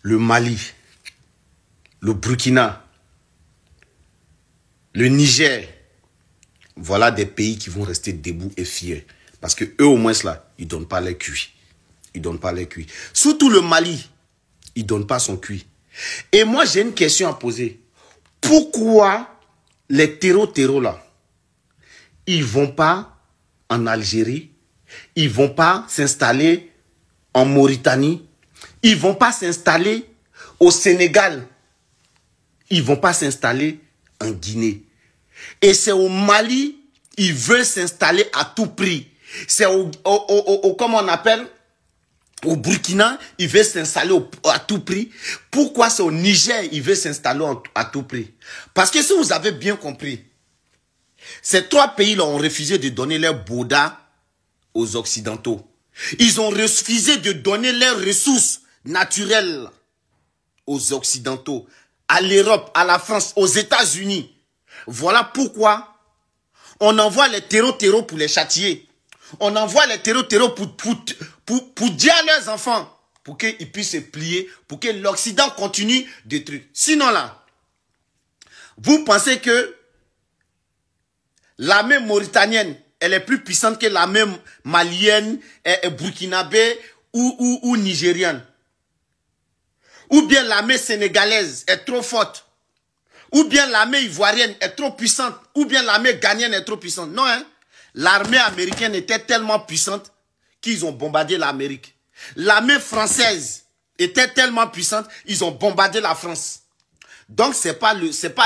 le Mali, le Burkina, le Niger, voilà des pays qui vont rester debout et fiers. Parce que eux, au moins, là, ils ne donnent pas les cuits. Ils ne donnent pas les cuits. Surtout le Mali, il ne donne pas son cuit. Et moi, j'ai une question à poser. Pourquoi les terreaux là, ils ne vont pas en Algérie, ils ne vont pas s'installer en Mauritanie, ils ne vont pas s'installer au Sénégal, ils ne vont pas s'installer en Guinée. Et c'est au Mali, ils veulent s'installer à tout prix. C'est comment on appelle, au Burkina, ils veulent s'installer à tout prix. Pourquoi c'est au Niger, ils veulent s'installer à tout prix? Parce que si vous avez bien compris, ces trois pays-là ont refusé de donner leur Bouddha aux Occidentaux. Ils ont refusé de donner leurs ressources naturelles aux Occidentaux, à l'Europe, à la France, aux États-Unis. Voilà pourquoi on envoie les terreaux pour les châtier. On envoie les terreaux pour dire à leurs enfants, pour qu'ils puissent se plier, pour que l'Occident continue de trucs. Sinon là, vous pensez que l'armée mauritanienne, elle est plus puissante que l'armée malienne, burkinabé ou nigérienne? Ou bien l'armée sénégalaise est trop forte? Ou bien l'armée ivoirienne est trop puissante? Ou bien l'armée ghanéenne est trop puissante? Non, hein? L'armée américaine était tellement puissante qu'ils ont bombardé l'Amérique. L'armée française était tellement puissante, ils ont bombardé la France. Donc, c'est pas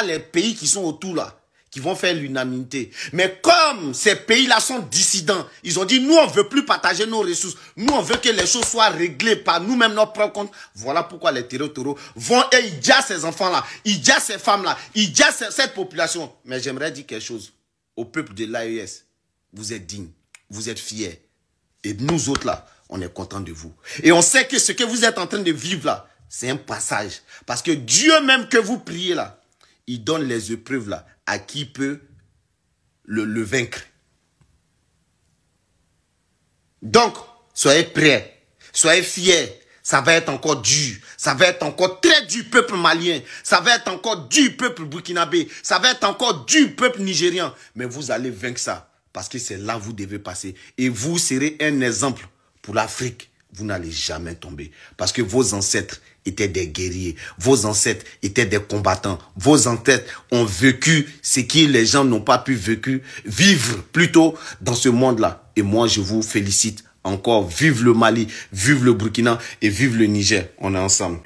les pays qui sont autour là qui vont faire l'unanimité. Mais comme ces pays-là sont dissidents, ils ont dit, nous, on ne veut plus partager nos ressources. Nous, on veut que les choses soient réglées par nous-mêmes, notre propre compte. Voilà pourquoi les terreaux vont et ils disent ces enfants-là, ils disent ces femmes-là, ils disent cette population. Mais j'aimerais dire quelque chose au peuple de l'AES. Vous êtes dignes, vous êtes fiers. Et nous autres, là, on est contents de vous. Et on sait que ce que vous êtes en train de vivre, là, c'est un passage. Parce que Dieu même que vous priez, là, il donne les épreuves, là, à qui peut le vaincre. Donc, soyez prêts, soyez fiers. Ça va être encore dur. Ça va être encore très dur, peuple malien. Ça va être encore dur, peuple burkinabé. Ça va être encore dur, peuple nigérian. Mais vous allez vaincre ça. Parce que c'est là que vous devez passer. Et vous serez un exemple pour l'Afrique. Vous n'allez jamais tomber. Parce que vos ancêtres étaient des guerriers. Vos ancêtres étaient des combattants. Vos ancêtres ont vécu ce que les gens n'ont pas pu vivre plutôt dans ce monde-là. Et moi, je vous félicite encore. Vive le Mali, vive le Burkina et vive le Niger. On est ensemble.